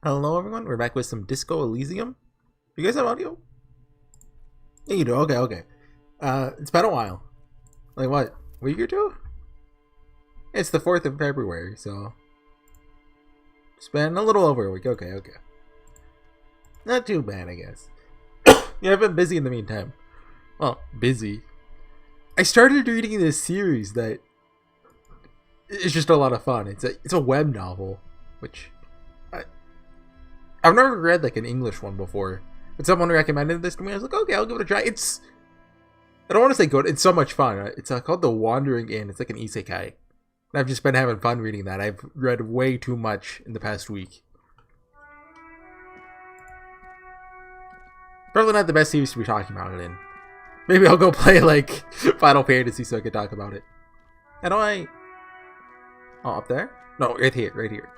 Hello everyone, we're back with some Disco Elysium. You guys have audio? Yeah, you do. Okay. It's been a while. Like what? Week or two? It's the 4th of February, so it's been a little over a week. Okay. Not too bad, I guess. Yeah, I've been busy in the meantime. Well, busy. I started reading this series that is just a lot of fun. It's a web novel, which I've never read like an English one before. But someone recommended this to me. I was like, okay, I'll give it a try. I don't want to say good. It's so much fun. It's called The Wandering Inn. It's like an isekai. And I've just been having fun reading that. I've read way too much in the past week. Probably not the best series to be talking about it in. Maybe I'll go play like Final Fantasy so I can talk about it. How do I... Oh, up there? No, right here.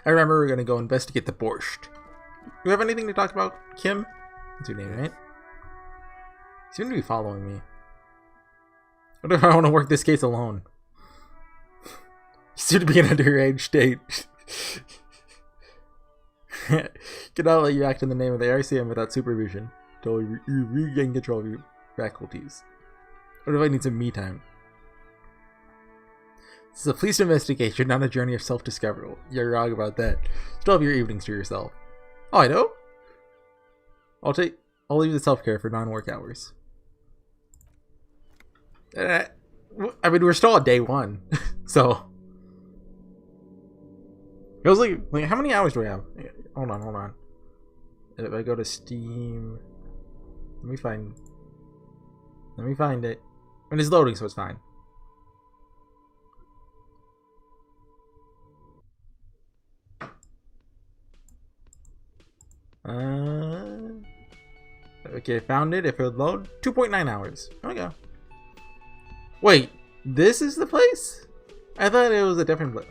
I remember we're gonna go investigate the borscht. Do you have anything to talk about, Kim? That's your name, right? You seem to be following me. What if I want to work this case alone? You seem to be in a deranged state. Cannot let you act in the name of the RCM without supervision until you regain control of your faculties. What if I need some me time? This is a police investigation, not a journey of self-discovery. You're wrong about that. Still have your evenings to yourself. Oh, I know? I'll leave the self-care for non-work hours. I mean, we're still on day one, so... It was like, how many hours do we have? Hold on. If I go to Steam... Let me find it. And it's loading, so it's fine. Okay, found it. If it would load, 2.9 hours. There we go. Wait, this is the place? I thought it was a different place.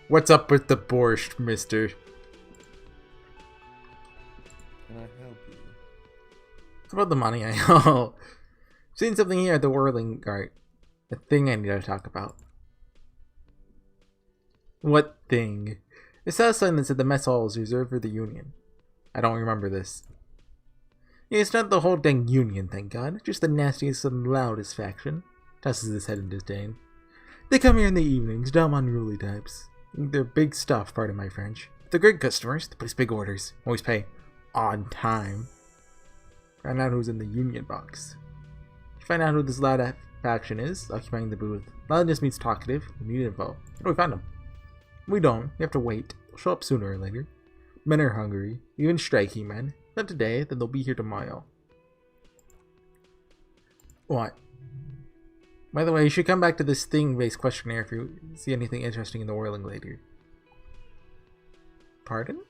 What's up with the borscht, mister? Can I help you? It's about the money I owe. Seen something here at the whirling cart. A thing I need to talk about. What thing? It saw a sign that said the mess hall is reserved for the union. I don't remember this. Yeah, it's not the whole dang union, thank God. Just the nastiest and loudest faction. Tosses his head in disdain. They come here in the evenings, dumb unruly types. They're big stuff, pardon my French. They're great customers, they place big orders, always pay on time. Find out who's in the union box. Find out who this loud faction is, occupying the booth. Loud just means talkative, we need info. How do we find them? We don't, we have to wait. They'll show up sooner or later. Men are hungry, even striking men. Not today, then they'll be here tomorrow. What? By the way, you should come back to this thing-based questionnaire if you see anything interesting in the whirling later. Pardon?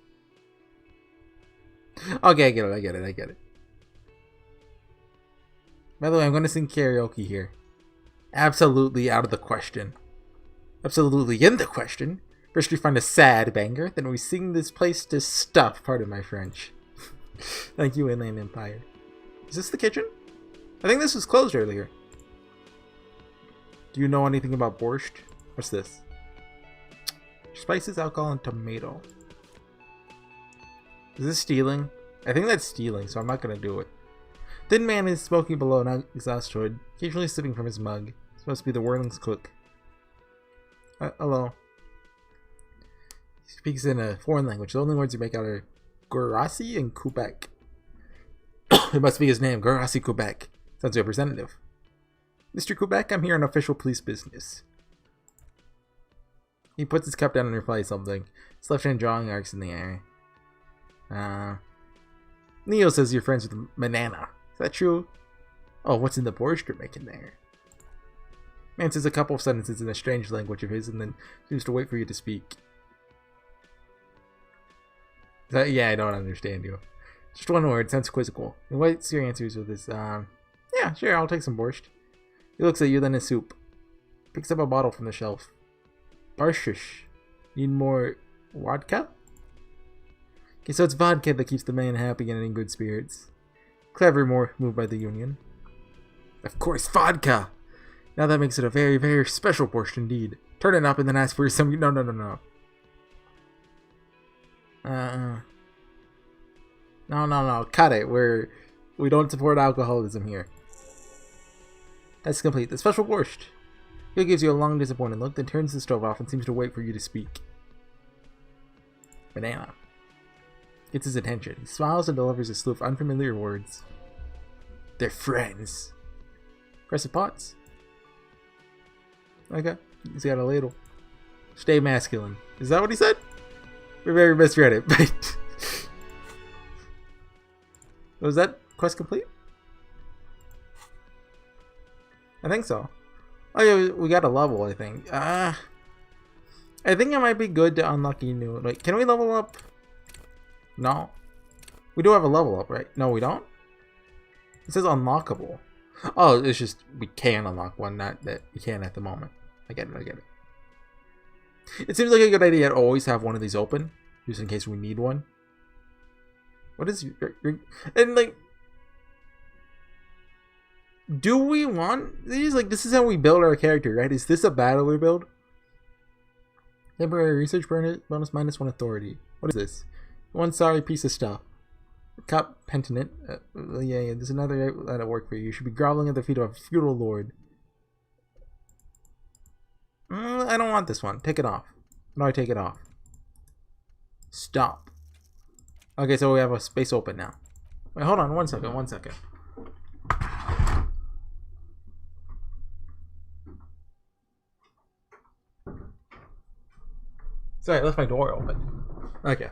Okay, I get it. By the way, I'm gonna sing karaoke here. Absolutely out of the question. Absolutely in the question. First we find a sad banger, then we sing this place to stuff, pardon my French. Thank you, Inland Empire. Is this the kitchen? I think this was closed earlier. Do you know anything about borscht? What's this? Spices, alcohol, and tomato. Is this stealing? I think that's stealing, so I'm not gonna do it. Thin man is smoking below an exhaust hood, occasionally sipping from his mug. Supposed to be the whirling's cook. Hello. He speaks in a foreign language. The only words you make out are Gorasi and Quebec. It must be his name, Gorasi Quebec. Sounds representative. Mr. Quebec, I'm here on official police business. He puts his cup down and replies something. His left hand drawing arcs in the air. Neo says you're friends with Manana. Is that true? Oh, what's in the borscht you're making there? Man says a couple of sentences in a strange language of his and then seems to wait for you to speak. Yeah, I don't understand you. Just one word, sounds quizzical. And what's your answers with this? Yeah, sure, I'll take some borscht. He looks at you, then his soup. Picks up a bottle from the shelf. Barshish. Need more vodka? Okay, so it's vodka that keeps the man happy and in good spirits. Clever move by the union. Of course, vodka! Now that makes it a very, very special borscht indeed. Turn it up and then ask for some... No. No. Cut it. We don't support alcoholism here. That's complete. The special borscht. He gives you a long, disappointed look, then turns the stove off and seems to wait for you to speak. Banana. Gets his attention. He smiles and delivers a slew of unfamiliar words. They're friends. Press the pots. Okay. He's got a ladle. Stay masculine. Is that what he said? We very misread it, but... Was that quest complete? I think so. Oh yeah, we got a level, I think. I think it might be good to unlock a new... Like, can we level up? No. We do have a level up, right? No, we don't? It says unlockable. Oh, it's just we can unlock one, not that we can at the moment. I get it. It seems like a good idea to always have one of these open, just in case we need one. What is your and like... Do we want these? Like, this is how we build our character, right? Is this a battler build? Temporary research bonus -1 authority. What is this? One sorry piece of stuff. Cup penitent. Yeah, there's another that'll work for you. You should be groveling at the feet of a feudal lord. I don't want this one. Take it off. No, I take it off. Stop. Okay, so we have a space open now. Wait, hold on. One second. Sorry, I left my door open. Okay.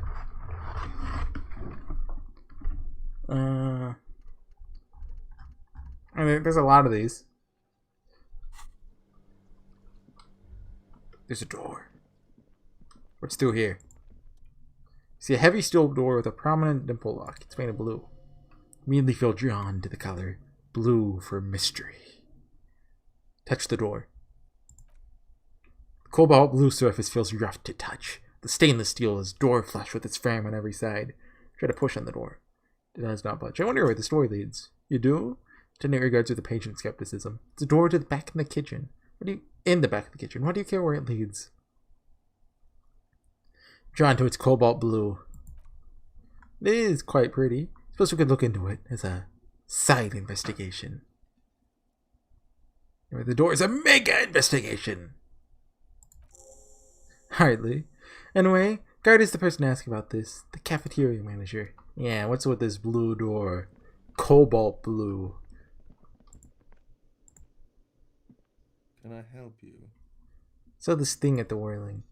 I mean, there's a lot of these. There's a door. What's through here? See a heavy steel door with a prominent dimple lock. It's made of blue. Immediately feel drawn to the color. Blue for mystery. Touch the door. The cobalt blue surface feels rough to touch. The stainless steel is door flush with its frame on every side. Try to push on the door. It does not budge. I wonder where this door leads. You do? Attendant regards with a patient skepticism. It's a door to the back of the kitchen. In the back of the kitchen. Why do you care where it leads? Drawn to its cobalt blue. It is quite pretty. Suppose we could look into it as a side investigation. The door is a mega investigation. Hardly. Anyway, guard is the person to ask about this. The cafeteria manager. Yeah, what's with this blue door? Cobalt blue. Can I help you? So this thing at the whirling.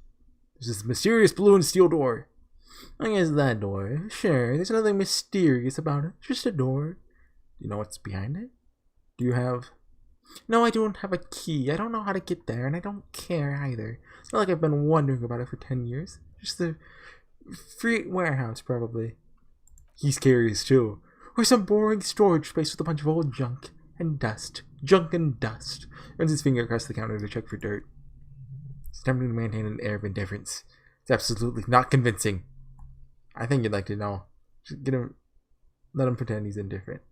There's this mysterious blue and steel door. I guess that door. Sure, there's nothing mysterious about it. Just a door. Do you know what's behind it? Do you have... No, I don't have a key. I don't know how to get there, and I don't care either. It's not like I've been wondering about it for 10 years. Just the free warehouse, probably. He's curious, too. Or some boring storage space with a bunch of old junk and dust. Junk and dust. Runs his finger across the counter to check for dirt. He's attempting to maintain an air of indifference. It's absolutely not convincing. I think you'd like to know. Just get him... Let him pretend he's indifferent.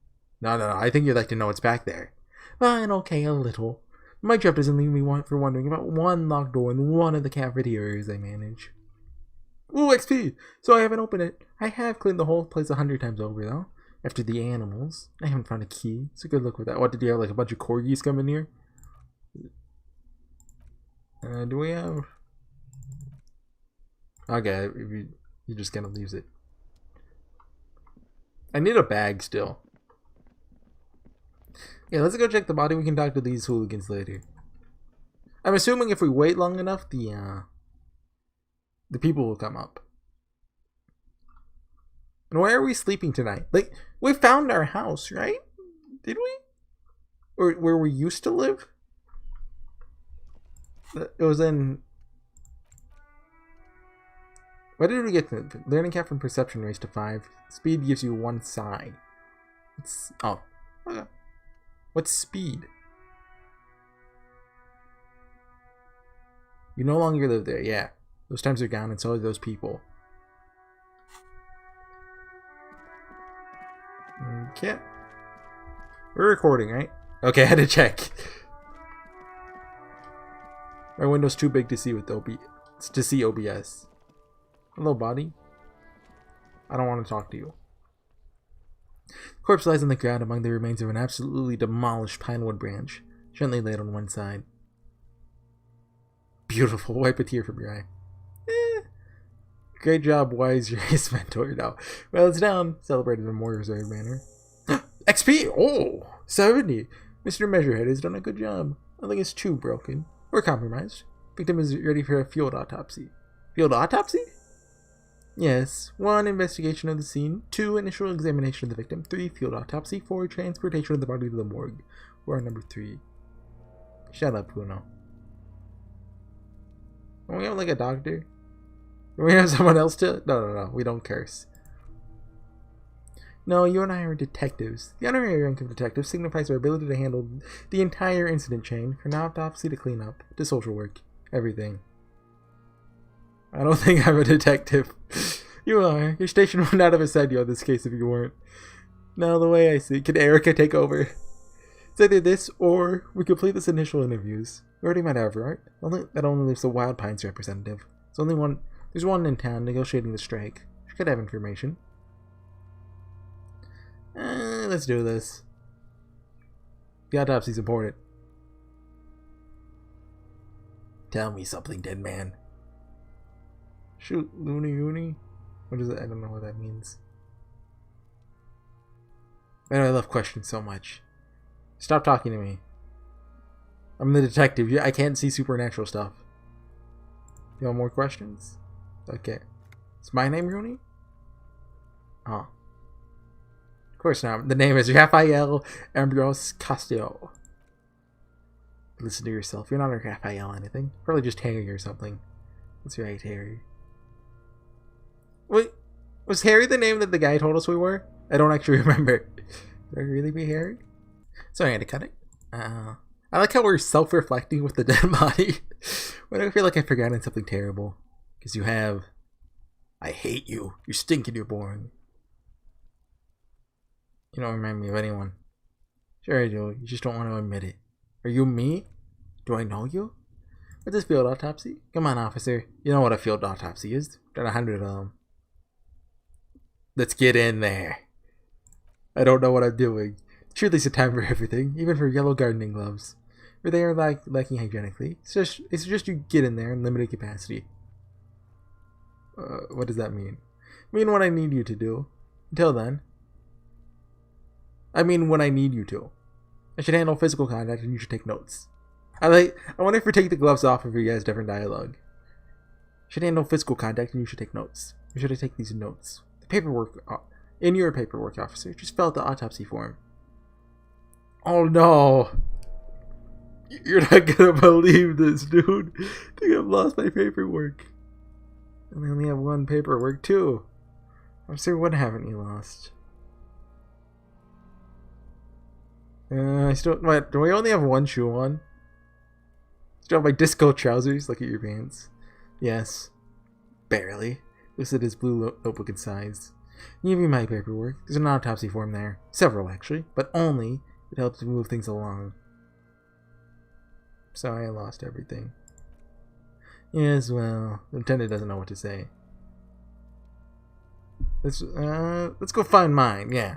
No. I think you'd like to know what's back there. Fine, okay, a little. My job doesn't leave me wondering about one locked door in one of the cafeterias I manage. Ooh, XP! So I haven't opened it. I have cleaned the whole place 100 times over, though. After the animals. I haven't found a key. So good luck with that. What, did you have like a bunch of corgis come in here? Do we have... Okay, you just kind of leaves it. I need a bag still. Yeah, let's go check the body. We can talk to these hooligans later. I'm assuming if we wait long enough, the people will come up. And where are we sleeping tonight? Like, we found our house, right? Did we? Or where we used to live? It was in... Where did we get to? Learning cap from perception raised to 5. Speed gives you 1 psi. It's... Oh. Okay. What's speed? You no longer live there, yeah. Those times are gone, and so are those people. Okay. We're recording, right? Okay, I had to check. My window's too big to see with OBS. Hello, body. I don't want to talk to you. The corpse lies on the ground among the remains of an absolutely demolished pinewood branch, gently laid on one side. Beautiful. Wipe a tear from your eye. Great job, wise race mentor. No. Well, it's down. Celebrated in a more reserved manner. XP! Oh! 70! Mr. Measurehead has done a good job. Nothing is too broken or compromised. Victim is ready for a field autopsy. Field autopsy? Yes. 1. Investigation of the scene. 2. Initial examination of the victim. 3. Field autopsy. 4. Transportation of the body to the morgue. Or number 3. Shut up, Puno. Don't we have like a doctor? Do we have someone else to? No. We don't curse. No, you and I are detectives. The honorary rank of detective signifies our ability to handle the entire incident chain, from autopsy to cleanup, to social work. Everything. I don't think I'm a detective. You are. Your station would not have assigned you on this case if you weren't. Now, the way I see, can Erica take over? It's either this, or we complete this initial interviews. We already met Everett. That only leaves the Wild Pines representative. There's one in town negotiating the strike. She could have information. Let's do this. The autopsy's important. Tell me something, dead man. Shoot, loony. What is it? I don't know what that means. Man, I love questions so much. Stop talking to me. I'm the detective. I can't see supernatural stuff. You want more questions? Okay. Is my name Rooney? Oh. Of course not. The name is Raphael Ambrose Castillo. Listen to yourself. You're not a Raphael anything. Probably just Harry or something. That's right, Harry. Wait, was Harry the name that the guy told us we were? I don't actually remember. Would I really be Harry? Sorry, I had to cut it. I like how we're self-reflecting with the dead body. When I feel like I've forgotten something terrible. Because you have. I hate you. You stink and you're boring. You don't remind me of anyone. Sure I do. You just don't want to admit it. Are you me? Do I know you? What's this field autopsy? Come on, officer. You know what a field autopsy is. Done 100 of them. Let's get in there. I don't know what I'm doing. Surely it's a time for everything, even for yellow gardening gloves. Where they are lacking hygienically. It's just you get in there in limited capacity. What does that mean? I mean what I need you to do. Until then. I mean what I need you to. I should handle physical contact and you should take notes. I wonder if we take the gloves off if you guys different dialogue. I should handle physical contact and you should take notes. Or should I take these notes? The paperwork, in your paperwork, officer. Just fill out the autopsy form. Oh no! You're not gonna believe this, dude. I think I've lost my paperwork. And I only have one paperwork too. Officer, what haven't you lost? What? Do I only have one shoe on? Still have my disco trousers. Look at your pants. Yes. Barely. Listed his blue notebook in size. Give me my paperwork. There's an autopsy form there. Several, actually. But only it helps to move things along. Sorry, I lost everything. Yes, well, the lieutenant doesn't know what to say. Let's go find mine. Yeah.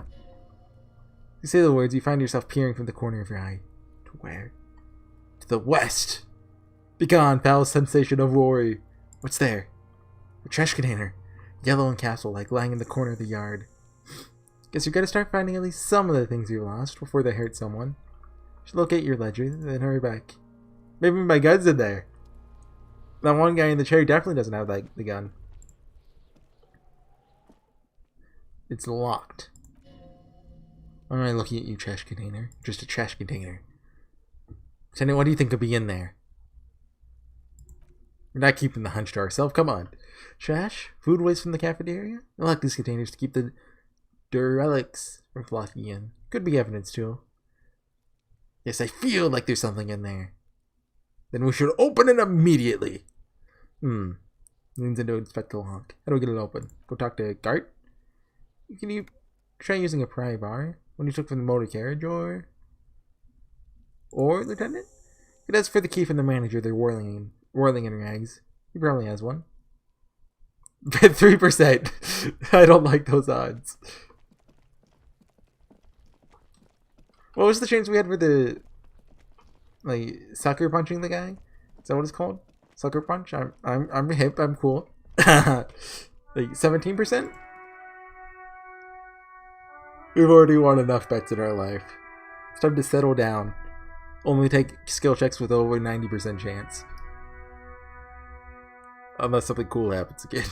You say the words, you find yourself peering from the corner of your eye. To where? To the west! Begone, foul sensation of worry. What's there? A trash container. Yellow and castle-like, lying in the corner of the yard. Guess you gotta start finding at least some of the things you lost before they hurt someone. You should locate your ledger, then hurry back. Maybe my gun's in there. That one guy in the chair definitely doesn't have the gun. It's locked. Why am I looking at you, trash container? Just a trash container. Lieutenant, what do you think could be in there? We're not keeping the hunch to ourselves. Come on. Trash? Food waste from the cafeteria? I like these containers to keep the derelicts from flocking in. Could be evidence, too. Yes, I feel like there's something in there. Then we should open it immediately. Leans in to inspect the lock. How do we get it open? Go talk to Gart? Can you try using a pry bar when you took from the motor carriage, or Lieutenant? It asks for the key from the manager they're whirling in rags. He probably has one. 3%. I don't like those odds. What was the chance we had for the like sucker punching the guy? Is that what it's called? Sucker punch? I'm hip, I'm cool. Like 17%? We've already won enough bets in our life. It's time to settle down. Only take skill checks with over 90% chance. Unless something cool happens again.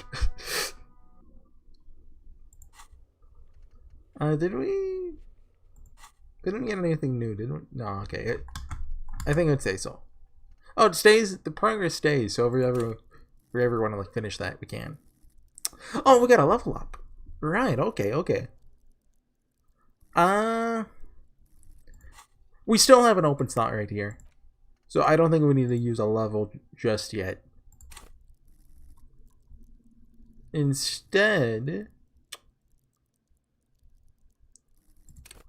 Did we? Didn't get anything new, did we? No, okay. I think I'd say so. Oh, it stays. The progress stays. So if we ever want to like finish that, we can. Oh, we got a level up. Right. Okay. Okay. We still have an open slot right here, so I don't think we need to use a level just yet. Instead,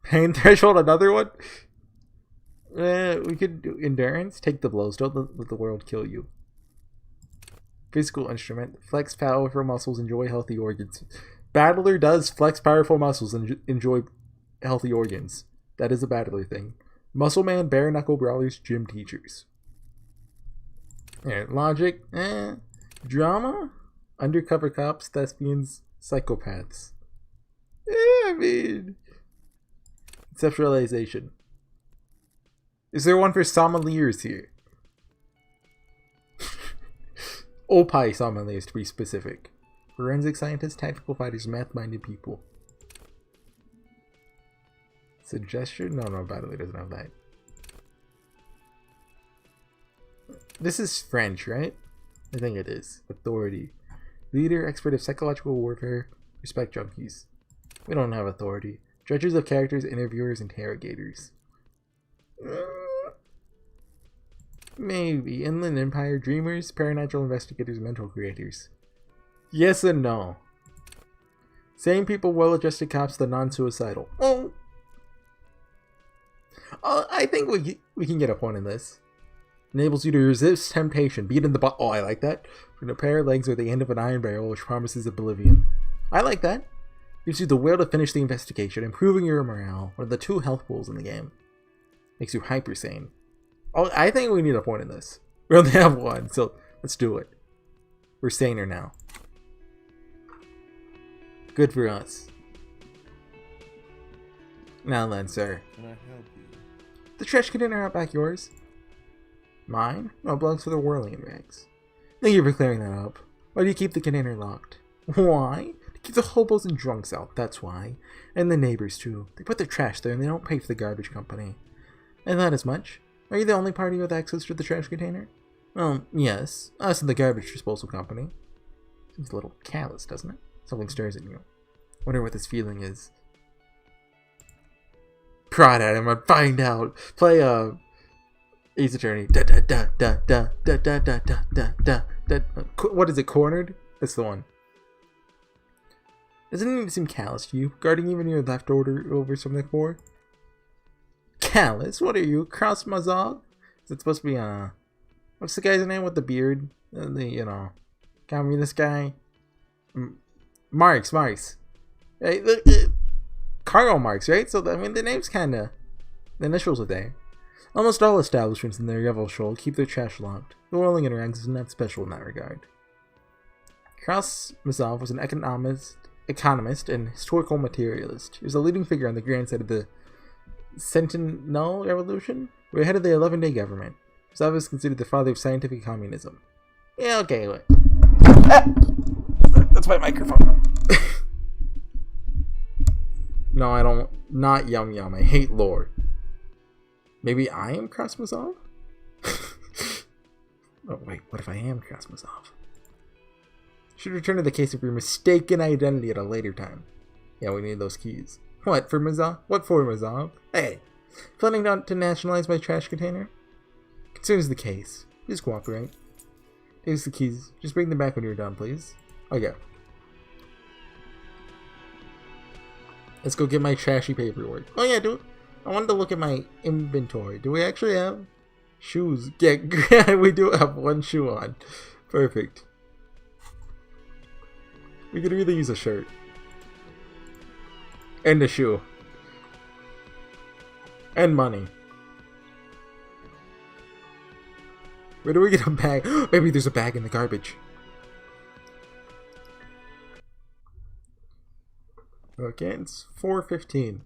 pain threshold, another one. We could do endurance. Take the blows. Don't let the world kill you. Physical instrument. Flex powerful muscles. Enjoy healthy organs. Battler does flex powerful muscles and enjoy healthy organs. That is a battler thing. Muscle man, bare knuckle brawlers, gym teachers. Alright, logic. Drama. Undercover cops, thespians, psychopaths. I mean, conceptualization. Is there one for sommeliers here? Opie sommeliers, to be specific. Forensic scientists, tactical fighters, math-minded people. Suggestion? No, by the way, doesn't have that. This is French, right? I think it is. Authority. Leader, expert of psychological warfare, respect junkies. We don't have authority. Judges of characters, interviewers, interrogators. Maybe. Inland Empire, dreamers, paranatural investigators, mental creators. Yes and no. Same people, well-adjusted cops, the non-suicidal. Oh, I think we can get a point in this. Enables you to resist temptation, beat in the butt. Oh, I like that. From a pair of legs or the end of an iron barrel, which promises oblivion. I like that. Gives you the will to finish the investigation, improving your morale. One of the 2 health pools in the game. Makes you hyper sane. Oh, I think we need a point in this. We only have 1, so let's do it. We're saner now. Good for us. Now then, sir. Can I help you? The trash container out back yours? Mine? No, it belongs to the whirling rags. Thank you for clearing that up. Why do you keep the container locked? Why? To keep the hobos and drunks out, that's why. And the neighbors, too. They put their trash there and they don't pay for the garbage company. And that as much? Are you the only party with access to the trash container? Well, yes. Us and the garbage disposal company. Seems a little callous, doesn't it? Something stirs in you. Wonder what this feeling is. Prod at him and find out. Play Ace Attorney. Da da da da da da da da da da da. What is it? Cornered? That's the one. Doesn't it even seem callous to you? Guarding even your leftovers from the core? Callous? What are you? Cross Mazog? Is it supposed to be what's the guy's name with the beard? The communist guy? Marx. Hey, look, Karl Marx, right? So I mean the name's kinda, the initials are there. Almost all establishments in the Revel keep their trash locked. The whirling in rags is not special in that regard. Kraus Mazov was an economist and historical materialist. He was a leading figure on the grand side of the Sentinel Revolution, where he headed the 11-day government. Mazov is considered the father of scientific communism. Yeah, okay, wait. That's my microphone. No, I don't. Not Yum Yum. I hate lore. Maybe I am Krasmazov? Oh, wait. What if I am Krasmazov? Should return to the case of your mistaken identity at a later time. Yeah, we need those keys. What, for Mazov? What for Mazov? Hey, planning to nationalize my trash container? Concerns the case. Please cooperate. Here's the keys. Just bring them back when you're done, please. Okay. Let's go get my trashy paperwork. Oh yeah, dude. I wanted to look at my inventory. Do we actually have shoes? Yeah, we do have 1 shoe on. Perfect. We could really use a shirt. And a shoe. And money. Where do we get a bag? Maybe there's a bag in the garbage. Okay, it's 4:15.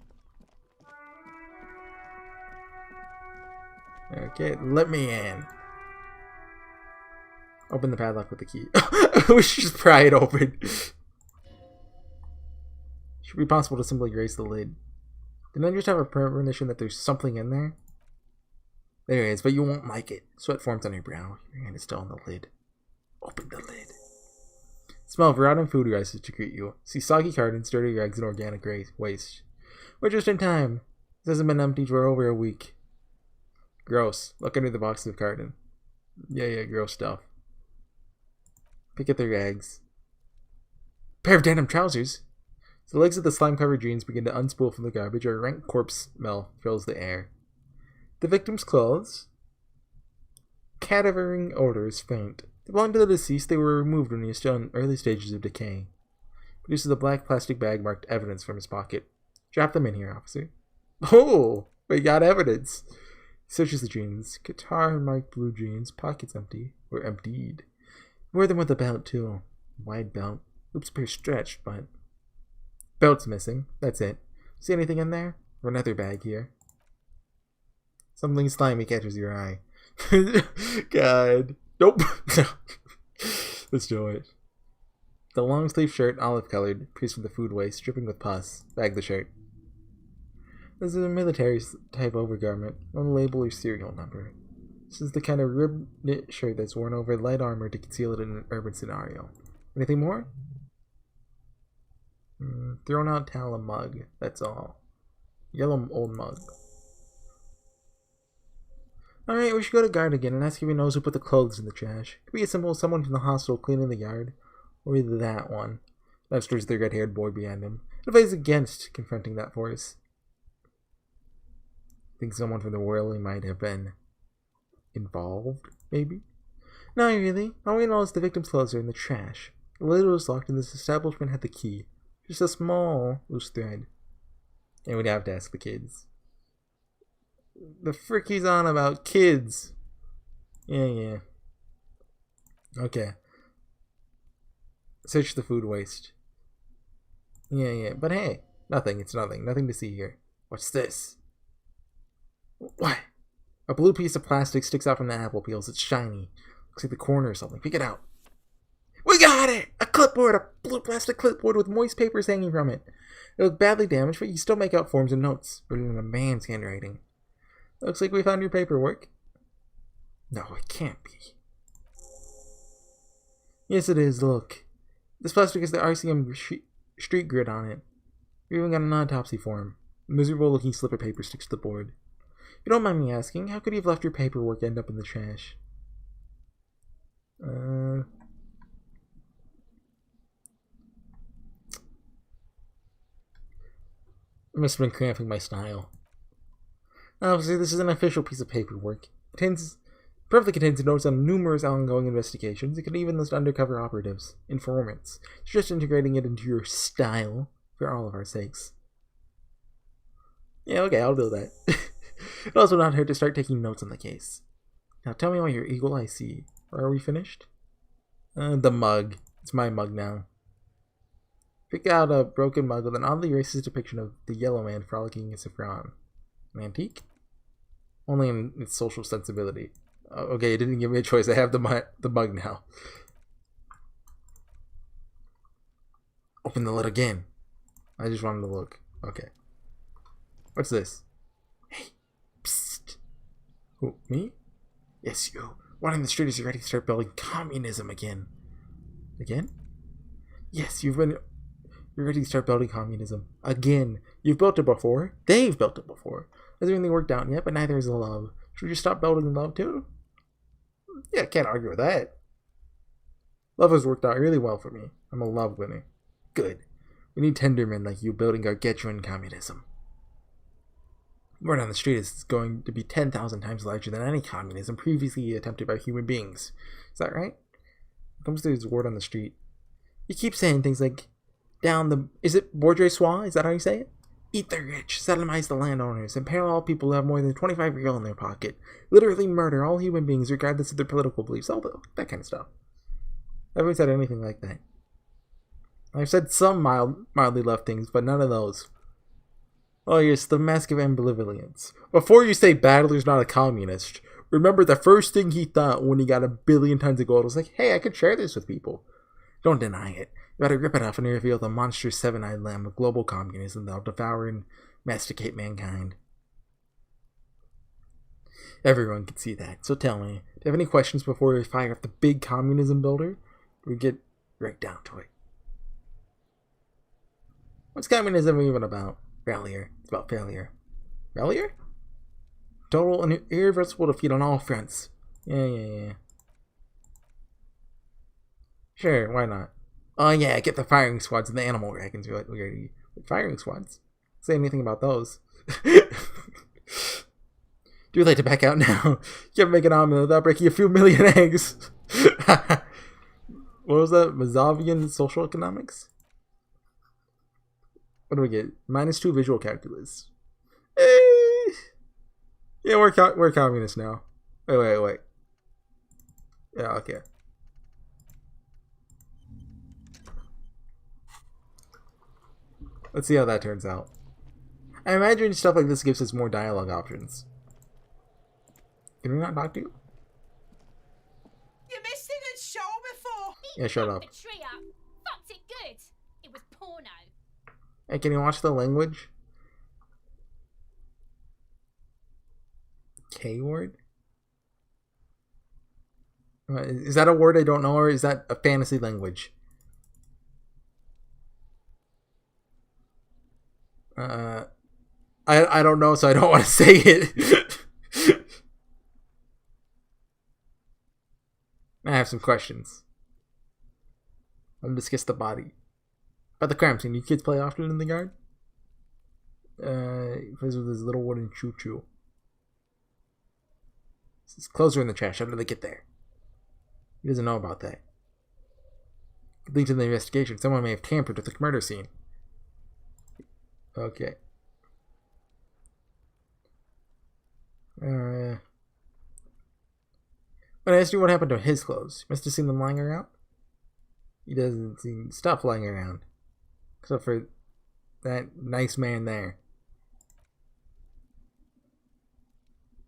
Okay, let me in. Open the padlock with the key. We should just pry it open. Should be possible to simply raise the lid. Didn't I just have a premonition that there's something in there? There is, but you won't like it. Sweat forms on your brow. Your hand is still on the lid. Open the lid. Smell of rotten food rises to greet you. See soggy cartons, dirty eggs, and organic waste. We're just in time. This hasn't been emptied for over a week. Gross. Look under the box of the carton. Yeah, gross stuff. Pick at their eggs. Pair of denim trousers. The legs of the slime-covered jeans begin to unspool from the garbage. A rank corpse smell fills the air. The victim's clothes. Cadavering odors faint. They belong to the deceased. They were removed when he was still in early stages of decay. Produces a black plastic bag marked evidence from his pocket. Drop them in here, officer. Oh, we got evidence. He searches the jeans. Guitar marked blue jeans. Pockets empty. Or emptied. Wore them with a belt, too. Wide belt. Oops, appears stretched, but... Belt's missing. That's it. See anything in there? Or another bag here. Something slimy catches your eye. God. Nope. Let's do it. The long sleeve shirt, olive colored, pierced with the food waste, dripping with pus. Bag the shirt. This is a military type overgarment. No label or serial number. This is the kind of rib knit shirt that's worn over light armor to conceal it in an urban scenario. Anything more? Thrown out towel mug. That's all. Yellow old mug. Alright, we should go to guard again and ask if he knows who put the clothes in the trash. Could be as simple as someone from the hospital cleaning the yard. Or either that one. That's just the red-haired boy behind him. Advise against confronting that force. Think someone from the world might have been involved, maybe? Not really. All we know is the victim's clothes are in the trash. The lid was locked and this establishment had the key. Just a small loose thread. And we'd have to ask the kids. The frick he's on about kids. Yeah. Okay. Search the food waste. Yeah. But hey, nothing. It's nothing. Nothing to see here. What's this? What? A blue piece of plastic sticks out from the apple peels. It's shiny. Looks like the corner or something. Pick it out. We got it! A clipboard! A blue plastic clipboard with moist papers hanging from it. It looked badly damaged, but you still make out forms and notes, written in a man's handwriting. Looks like we found your paperwork. No, it can't be. Yes, it is. Look. This plastic has the RCM street grid on it. We even got an autopsy form. A miserable-looking slip of paper sticks to the board. If you don't mind me asking, how could you have left your paperwork end up in the trash? I must have been cramping my style. Obviously, this is an official piece of paperwork. It probably contains notes on numerous ongoing investigations. It could even list undercover operatives, informants. It's just integrating it into your style for all of our sakes. Yeah, okay, I'll do that. It also not hurt to start taking notes on the case. Now tell me what your eagle eye see. Are we finished? The mug. It's my mug now. Pick out a broken mug with an oddly racist depiction of the yellow man frolicking in saffron. An antique? Only in its social sensibility. Okay, it didn't give me a choice. I have the mug now. Open the lid again. I just wanted to look. Okay. What's this? Hey. Psst. Who, me? Yes, you. One in the street is ready to start building communism again. Again? Yes, you're ready to start building communism. Again. You've built it before. They've built it before. Hasn't really worked out yet, but neither is the love. Should we just stop building love too? Yeah, can't argue with that. Love has worked out really well for me. I'm a love winner. Good. We need tender men like you building gargantuan communism. Word on the street is going to be 10,000 times larger than any communism previously attempted by human beings. Is that right? When it comes to his word on the street, You keep saying things like, down the... Is it bourgeois? Is that how you say it? Eat the rich, sodomize the landowners, impale all people who have more than 25 real in their pocket, literally murder all human beings regardless of their political beliefs, all that kind of stuff. I haven't said anything like that. I've said some mildly left things, but none of those. Oh yes, the mask of ambivalence. Before you say Battler's not a communist, remember the first thing he thought when he got 1 billion tons of gold was like, hey, I could share this with people. Don't deny it. You gotta rip it off and reveal the monstrous seven-eyed lamb of global communism that'll devour and masticate mankind. Everyone can see that, so tell me, do you have any questions before we fire up the big communism builder? We get right down to it. What's communism even about? Failure. It's about failure. Failure? Total and irreversible defeat on all fronts. Yeah. Sure, why not? Oh yeah, get the firing squads and the animal wagons. You're like, we already... Firing squads? Say anything about those. Too late to back out now. You can't make an omelet without breaking a few million eggs. What was that? Mazovian social economics? What do we get? -2 visual calculus. Yeah, we're communists now. Wait. Yeah, okay. Let's see how that turns out. I imagine stuff like this gives us more dialogue options. Can we not talk to you? You missed it at show before. Yeah, shut up. The tree up. Fucked it good. It was porno. Hey, can you watch the language? K-word? Is that a word I don't know, or is that a fantasy language? I don't know, so I don't want to say it. I have some questions. I'll discuss the body. About the crime scene, you kids play often in the yard? He plays with his little wooden choo-choo. His clothes are in the trash. How did they get there? He doesn't know about that. It leads to the investigation. Someone may have tampered with the murder scene. Okay. When I asked you what happened to his clothes, you must have seen them lying around? He doesn't see stuff lying around. Except for that nice man there.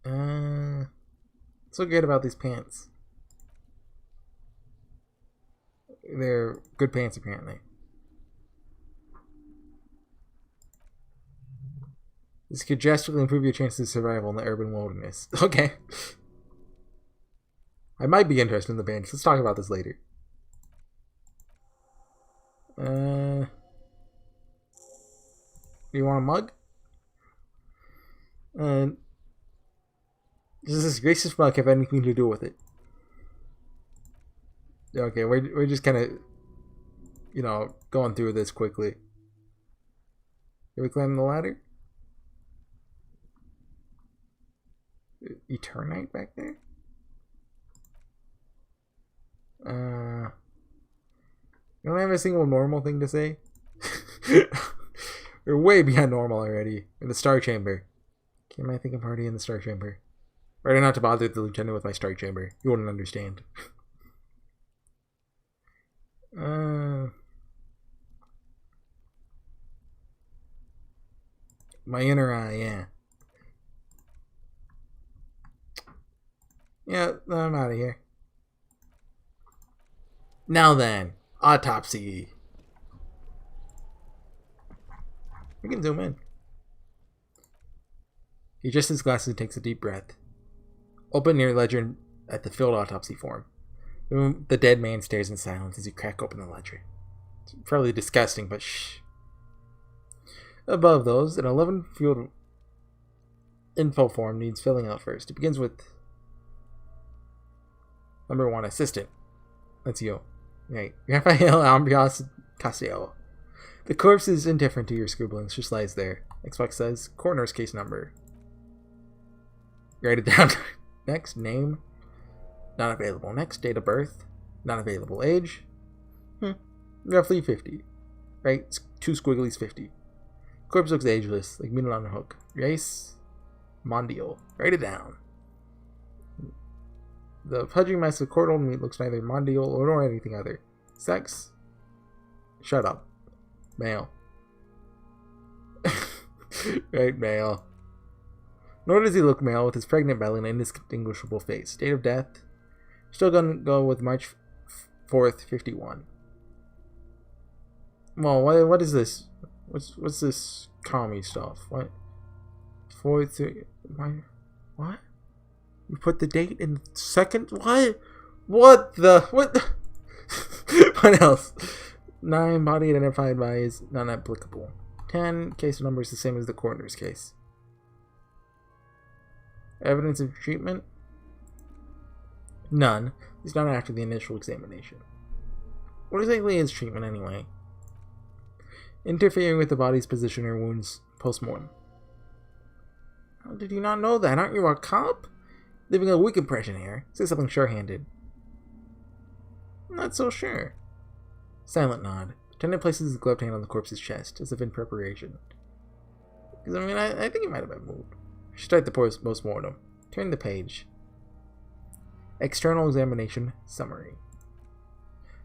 What's so good about these pants? They're good pants, apparently. This could drastically improve your chances of survival in the urban wilderness. Okay. I might be interested in the bands. Let's talk about this later. Do you want a mug? Does this gracious mug have anything to do with it? Okay, we're just kind of, going through this quickly. Can we climb the ladder? Eternite back there? You don't have a single normal thing to say? We're way beyond normal already. In the Star Chamber. Am I thinking party in the Star Chamber? Better not to bother the lieutenant with my Star Chamber. You wouldn't understand. My inner eye, yeah. Yeah, I'm out of here. Now then, Autopsy. We can zoom in. He adjusts his glasses and takes a deep breath. Open near ledger at the filled autopsy form. The dead man stares in silence as you crack open the ledger. It's probably disgusting, but shh. Above those, an 11-field info form needs filling out first. It begins with number 1, assistant. That's you. Right. Rafael Ambrios Castello. The corpse is indifferent to your scribblings, just lies there. Xbox says, coroner's case number. Write it down. Next, name. Not available. Next, date of birth. Not available. Age. Roughly 50. Right? 2 squigglies 50. Corpse looks ageless, like meat on a hook. Race? Mondial. Write it down. The pudgy mess of cordal meat looks neither mondial or anything other. Sex? Shut up. Male. Right, male. Nor does he look male with his pregnant belly and indistinguishable face. Date of death? Still gonna go with March 4th, 51. Well, what is this? What's this commie stuff? What? 4th? What? You put the date in second? What? What the? What? What else? 9, body identified by is not applicable. 10, case number is the same as the coroner's case. Evidence of treatment? None. It's not after the initial examination. What exactly is treatment anyway? Interfering with the body's position or wounds post-mortem. How did you not know that? Aren't you a cop? Leaving a weak impression here. Say something sure-handed. Not so sure. Silent nod. Attendant places his gloved hand on the corpse's chest, as if in preparation. Because, I mean, I think he might have been moved. Start the post-mortem. Turn the page. External examination summary.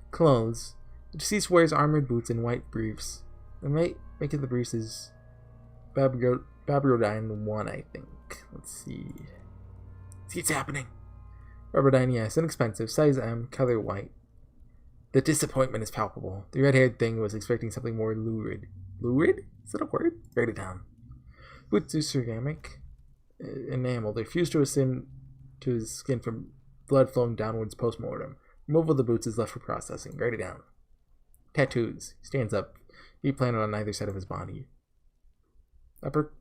Clothes. The deceased wears armored boots and white briefs. The mate making the briefs is Babrodine 1, I think. Let's see. See, it's happening. Babrodine, yes, inexpensive, size M, color white. The disappointment is palpable. The red-haired thing was expecting something more lurid. Lurid? Is that a word? Write it down. Boots are ceramic. Enamel. They fused to his skin from blood flowing downwards post-mortem. Removal of the boots is left for processing. Write it down. Tattoos. He stands up. Feet planted on either side of his body. Upper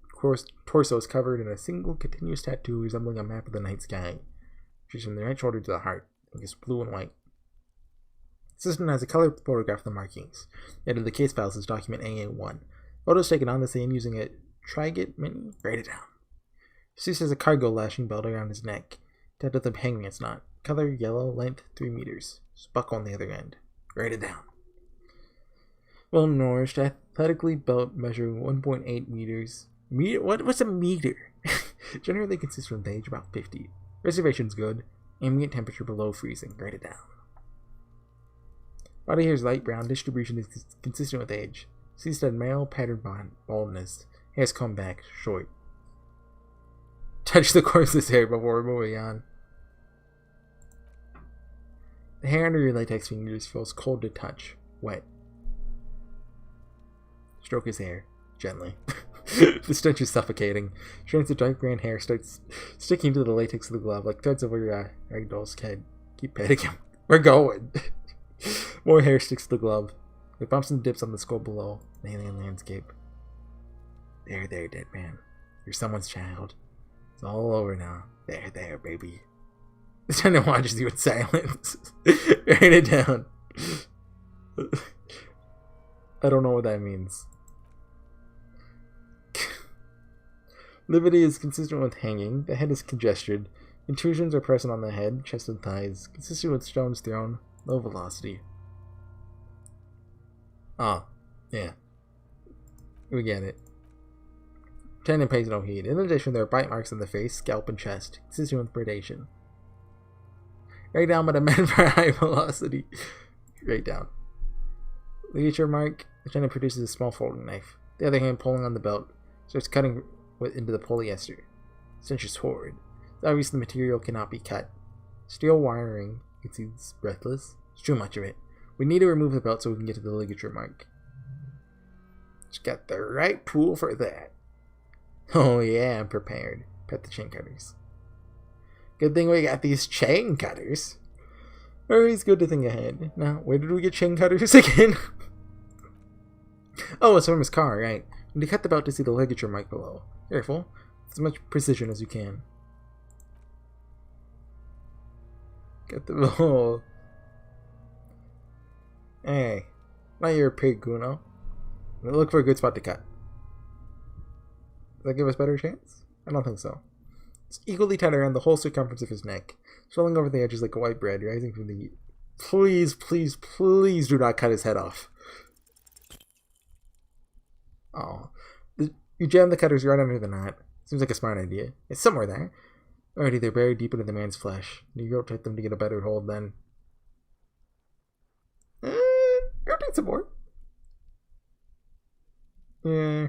torso is covered in a single continuous tattoo resembling a map of the night sky. Which from the right shoulder to the heart. I think it's blue and white. The system has a color photograph of the markings. Added the case files is document AA1. Photos taken on the scene using a Trigate Mini. Write it down. Deceased has a cargo lashing belt around his neck, tied with a hangman's knot. Color yellow, length 3 meters. Buckle on the other end. Write it down. Well nourished, athletically built, measuring 1.8 meters. What's a meter? Generally consistent with age, about 50. Reservation's good. Ambient temperature below freezing. Write it down. Body hair is light brown. Distribution is consistent with age. Deceased had male pattern baldness. Hair's combed back, short. Touch the corpse's hair before moving on. The hair under your latex fingers feels cold to touch, wet. Stroke his hair, gently. The stench is suffocating. Strands of dark brown hair starts sticking to the latex of the glove like threads over your ragdoll's head. Keep petting him. We're going. More hair sticks to the glove. It bumps and dips on the skull below. An alien landscape. There, dead man. You're someone's child. It's all over now. There, baby. The attendant watches you in silence. Write it down. I don't know what that means. Livity is consistent with hanging. The head is congested. Intrusions are present on the head, chest, and thighs. Consistent with stones thrown. Low velocity. Oh, yeah. We get it. Attendant pays no heed. In addition, there are bite marks on the face, scalp, and chest, consistent with predation. Write down what I meant for high velocity. Write down. Ligature mark. The attendant produces a small folding knife. The other hand pulling on the belt, starts cutting into the polyester. Stench is horrid. It's obvious the material cannot be cut. Steel wiring. It seems breathless. It's too much of it. We need to remove the belt so we can get to the ligature mark. Just got the right tool for that. Oh yeah, I'm prepared. Pet the chain cutters. Good thing we got these chain cutters. Always good to think ahead. Now, where did we get chain cutters again? Oh, it's from his car, right. When you cut the belt to see the ligature mark below. Careful. With as much precision as you can. Get the ball. Hey. Now you're a pig, Guno. Look for a good spot to cut. Does that give us a better chance? I don't think so. It's equally tight around the whole circumference of his neck, swelling over the edges like a white bread rising from the heat. Please, please, please do not cut his head off. Oh. You jam the cutters right under the knot. Seems like a smart idea. It's somewhere there. Already they're buried deep into the man's flesh. You rotate them to get a better hold then. Rotate some more. Yeah.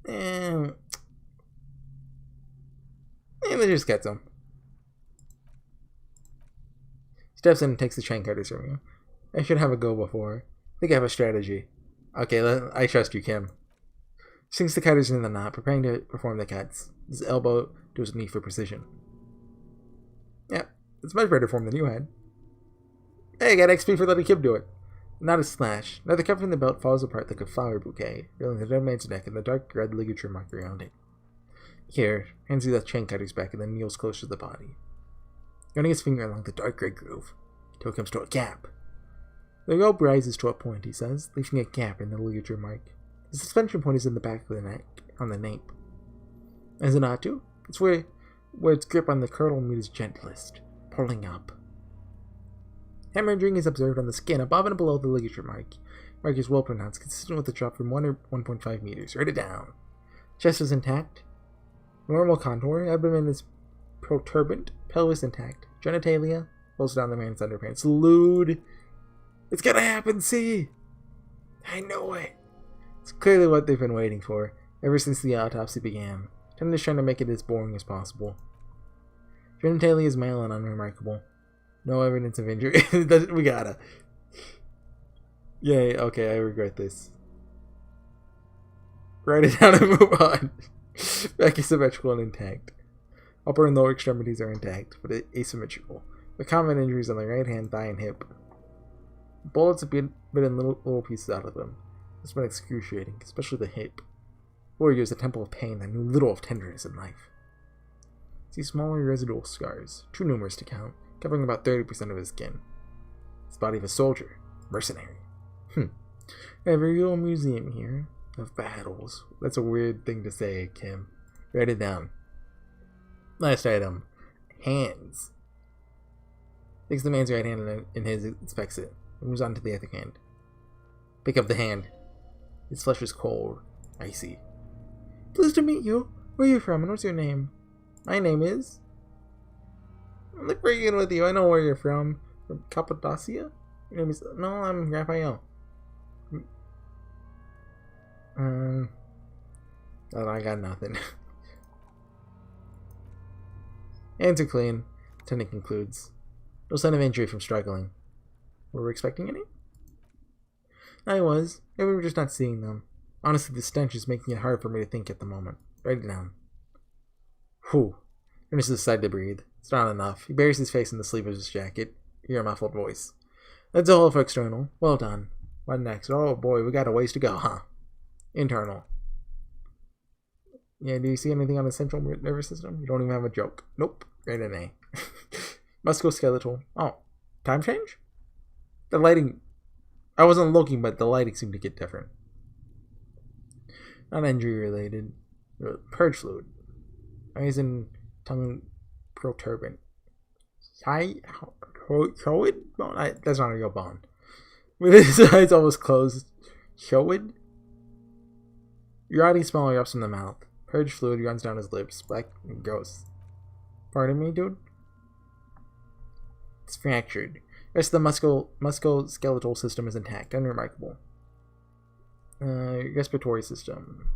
And they just get some. Steps in and takes the chain cutters from you. I should have a go before. I think I have a strategy. Okay, I trust you, Kim. Sinks the cutters in the knot, preparing to perform the cuts. His elbow to his knee for precision. Yeah, it's much better form than you had. Hey, I got XP for letting Kim do it. Not a slash. Now the cup from the belt falls apart like a flower bouquet, revealing the dead man's neck and the dark red ligature mark around it. Here, hands you the chain cutters back and then kneels close to the body. Running his finger along the dark red groove, till it comes to a gap. The rope rises to a point, he says, leaving a gap in the ligature mark. The suspension point is in the back of the neck, on the nape. As it ought to, it's where its grip on the curdle meat is gentlest, pulling up. Hemorrhaging is observed on the skin above and below the ligature mark. Mark is well pronounced, consistent with the drop from 1 or 1.5 meters. Write it down. Chest is intact. Normal contour. Abdomen is protuberant. Pelvis intact. Genitalia pulls down the man's underpants. Lewd. It's gonna happen, see? I know it. It's clearly what they've been waiting for, ever since the autopsy began. Tim is trying to make it as boring as possible. Genitalia is male and unremarkable. No evidence of injury. We gotta. Yay, okay, I regret this. Write it down and move on. Back is symmetrical and intact. Upper and lower extremities are intact, but asymmetrical. The common injuries on the right hand, thigh, and hip. Bullets have been in little pieces out of them. It's been excruciating, especially the hip. 4 years, a temple of pain that knew little of tenderness in life. See smaller residual scars, too numerous to count, covering about 30% of his skin. His body of a soldier, mercenary. I have a real museum here of battles. That's a weird thing to say, Kim. Write it down. Last item. Hands. Takes the man's right hand in his, inspects it, and moves on to the other hand. Pick up the hand. His flesh is cold, icy. Pleased to meet you. Where are you from, and what's your name? My name is... I'm like breaking with you. I know where you're from. From Cappadocia? Your name is... No, I'm Raphael. I got nothing. Hands are clean. Attendant concludes. No sign of injury from struggling. Were we expecting any? I was. Maybe we're just not seeing them. Honestly, the stench is making it hard for me to think at the moment. Write it down. Whew. Ernest decided to breathe. It's not enough. He buries his face in the sleeve of his jacket. Hear a muffled voice. That's all for external. Well done. What next? Oh boy, we got a ways to go, huh? Internal. Yeah, do you see anything on the central nervous system? You don't even have a joke. Nope. Right in A. Musculoskeletal. Oh. Time change? The lighting... I wasn't looking, but the lighting seemed to get different. Not injury related. Purge fluid. Eyes and tongue protuberant. Hyoid bone? That's not a real bone. With his eyes almost closed. Hyoid? Urati smell erupts from the mouth. Purge fluid runs down his lips. Black and gross. Pardon me, dude? It's fractured. The rest of the musculoskeletal system is intact. Unremarkable. Respiratory system.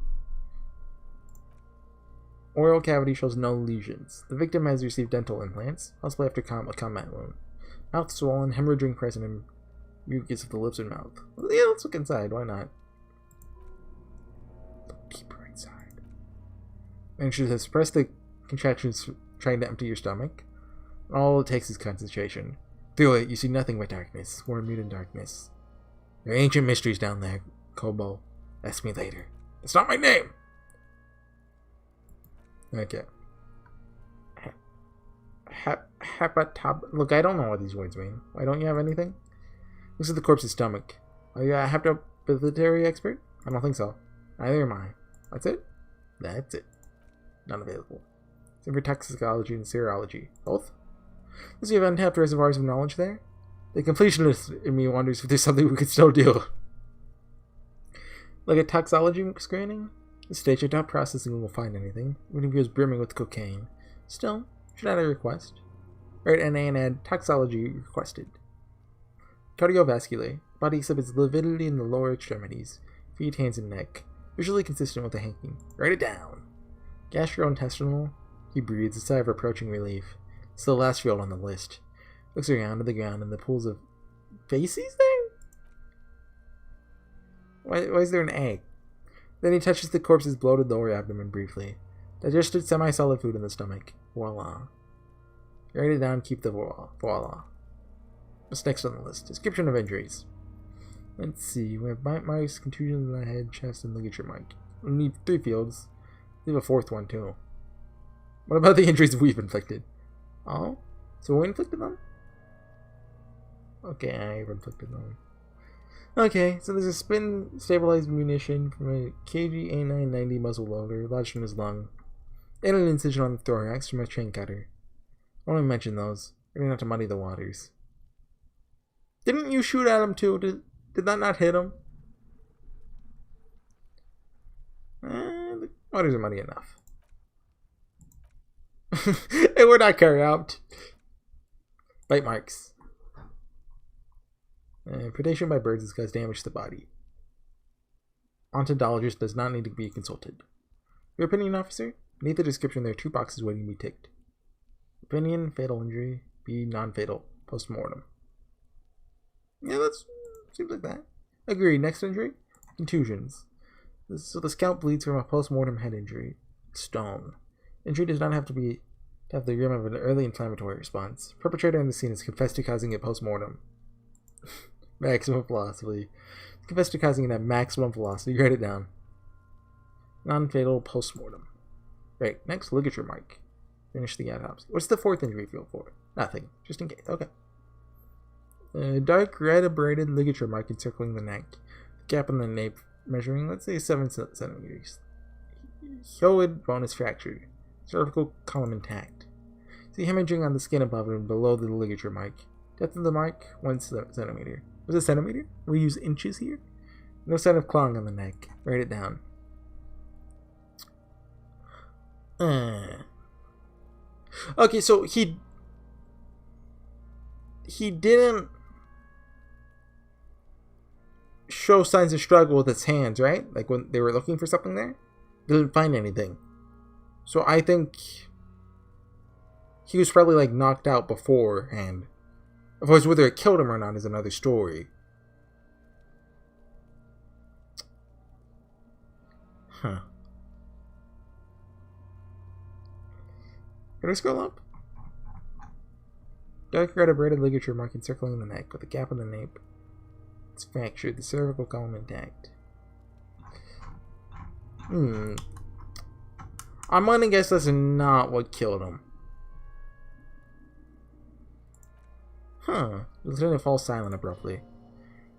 Oral cavity shows no lesions. The victim has received dental implants, possibly after a combat wound. Mouth swollen, hemorrhaging present in mucus of the lips and mouth. Well, yeah, let's look inside. Why not? Look deeper inside. And should have suppressed the contractions trying to empty your stomach. All it takes is concentration. Through it, you see nothing but darkness. More mutant darkness. There are ancient mysteries down there, Kobo. Ask me later. That's not my name! Okay. Look, I don't know what these words mean. Why don't you have anything? Looks at the corpse's stomach. Are you a hepatobilitary expert? I don't think so. Neither am I. That's it? That's it. Not available. Same for toxicology and serology. Both? Does you have untapped reservoirs of knowledge there? The completionist in me wonders if there's something we could still do. Like a toxology screening? The stage of not processing will find anything. Even is brimming with cocaine. Still, should add a request. Write NA and add toxology requested. Cardiovascular. Body exhibits lividity in the lower extremities. Feet, hands, and neck. Visually consistent with the hanging. Write it down. Gastrointestinal. He breathes a sigh of approaching relief. It's the last field on the list. Looks around to the ground in the pools of feces there? Why is there an egg? Then he touches the corpse's bloated lower abdomen briefly. Digested semi-solid food in the stomach. Voila. Write it down, keep the voila. What's next on the list? Description of injuries. Let's see. We have bite marks, contusions in the head, chest, and ligature mark. We need 3 fields. Leave a 4th one, too. What about the injuries we've inflicted? Oh? So we inflicted them? Okay, I've inflicted them. Okay, so there's a spin-stabilized munition from a KG A990 muzzle loader lodged in his lung. And an incision on the thorax from a chain cutter. I want to mention those. We're going to have to muddy the waters. Didn't you shoot at him too? Did that not hit him? The waters are muddy enough. Hey, we're not corrupt. Bite marks. Predation by birds has caused damage to the body. Ontologist does not need to be consulted. Your opinion, officer? Beneath the description, there are 2 boxes waiting to be ticked. Opinion, fatal injury. B, non-fatal, post-mortem. Yeah, that seems like that. Agreed. Next injury? Contusions. So the scalp bleeds from a post-mortem head injury. Stone. Injury does not have to have the rim of an early inflammatory response. Perpetrator in the scene is confessed to causing it post-mortem. Maximum velocity. Confessed to causing it at maximum velocity. Write it down. Non-fatal post-mortem. Right. Next, ligature mark. Finish the autopsy. What's the 4th injury field for? Nothing. Just in case. Okay. Dark red abraded ligature mark encircling the neck. The gap in the nape measuring, let's say, 7 centimeters. Hyoid bone is fractured. Cervical column intact. See hemorrhaging on the skin above and below the ligature mark. Depth of the mark, 1 centimeter. Was it centimeter? We use inches here? No sign of clawing on the neck. Write it down. Okay, so he didn't show signs of struggle with his hands, right? Like when they were looking for something there? Didn't find anything. So I think he was probably like knocked out beforehand. Of course, whether it killed him or not is another story. Huh. Can I scroll up? Dark red abraded ligature mark encircling the neck with a gap in the nape. It's fractured. The cervical column intact. I'm gonna guess that's not what killed him. Huh. The lieutenant falls silent abruptly.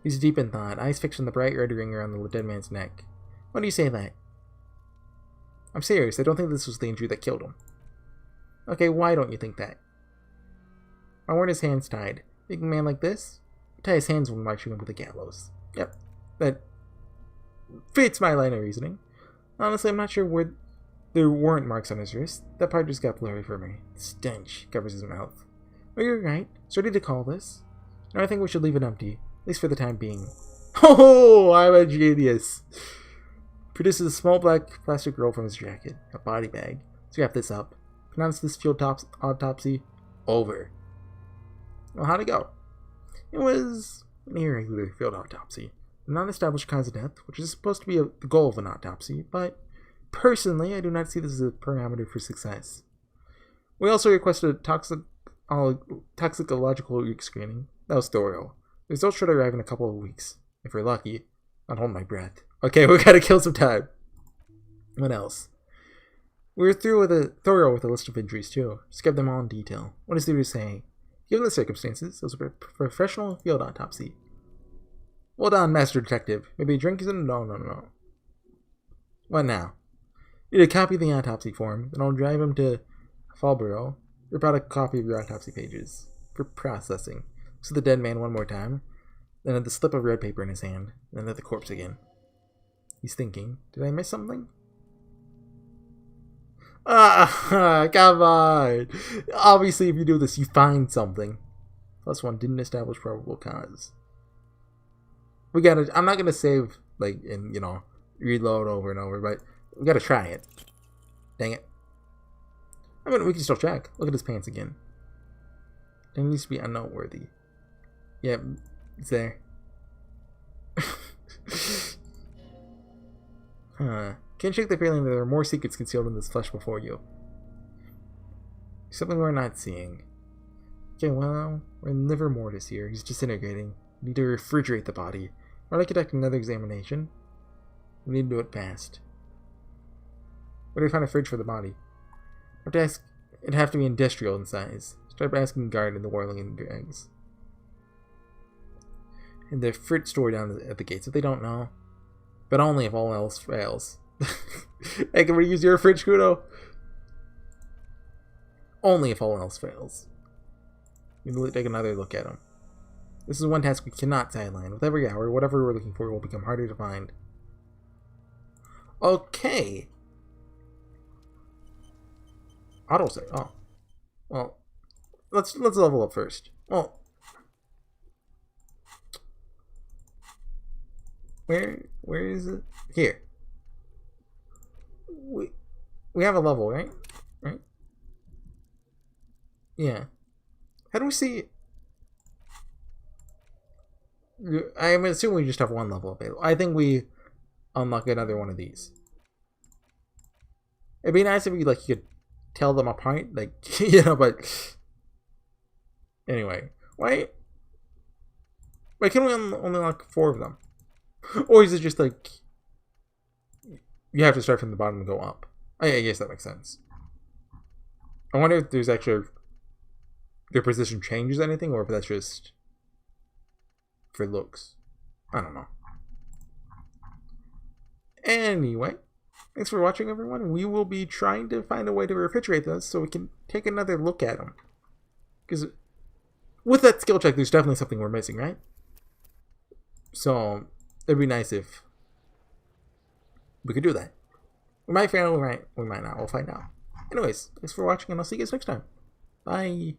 He's deep in thought, eyes fixed on the bright red ring around the dead man's neck. Why do you say that? I'm serious, I don't think this was the injury that killed him. Okay, why don't you think that? Why weren't his hands tied? Big man like this? Tie his hands when marching over the gallows. Yep, that fits my line of reasoning. Honestly, I'm not sure where there weren't marks on his wrist. That part just got blurry for me. The stench covers his mouth. Well, you're right. Ready to call this? No, I think we should leave it empty, at least for the time being. Oh, I'm a genius. Produces a small black plastic roll from his jacket, a body bag. Let's wrap this up. Pronounce this field autopsy over. Well, how'd it go? It was an irregular field autopsy. A non-established cause of death, which is supposed to be the goal of an autopsy, but personally, I do not see this as a parameter for success. We also requested a toxicological screening. That was thorough. The results should arrive in a couple of weeks. If we're lucky. I'll hold my breath. Okay, we gotta kill some time. What else? We were thorough with a list of injuries too. Just give them all in detail. What is there to say? Given the circumstances, it was a professional field autopsy. Well done, Master Detective. Maybe a drink isn't? No. What now? Need a copy of the autopsy form, then I'll drive him to Fallborough. Rip out a copy of your autopsy pages. For processing. Looks Looks at the dead man one more time, then at the slip of red paper in his hand, then at the corpse again. He's thinking, did I miss something? Ah, come on! Obviously, if you do this, you find something. +1 didn't establish probable cause. We gotta, I'm not gonna save, like, and, you know, reload over and over, but we gotta try it. Dang it. I mean, we can still check. Look at his pants again. It needs to be unnoteworthy. Yep, it's there. Huh. Can't shake the feeling that there are more secrets concealed in this flesh before you. Something we're not seeing. Okay, well, we're in liver mortis here. He's disintegrating. We need to refrigerate the body. Or like conduct another examination. We need to do it fast. Where do we find a fridge for the body? I have to ask. It'd have to be industrial in size. Start by asking the guard in the whirling eggs. And the fridge store down at the gates if they don't know. But only if all else fails. Hey, can we use your fridge, Kudo? Only if all else fails. We need to take another look at him. This is one task we cannot sideline. With every hour, whatever we're looking for will become harder to find. Okay. Autosave. Oh. Well, let's level up first. Oh. Where is it? Here. We have a level, right? Right? Yeah. How do we see it? I'm assuming we just have one level available. I think we unlock another one of these. It'd be nice if you like you could tell them apart, like you know. But anyway, why can we only unlock 4 of them? Or is it just like you have to start from the bottom and go up? I guess that makes sense. I wonder if there's actually their position changes anything, or if that's just for looks. I don't know. Anyway, thanks for watching, everyone. We will be trying to find a way to refrigerate those so we can take another look at them. Because with that skill check, there's definitely something we're missing, right? So it'd be nice if we could do that. We might fail, we might not. We'll find out. Anyways, thanks for watching, and I'll see you guys next time. Bye.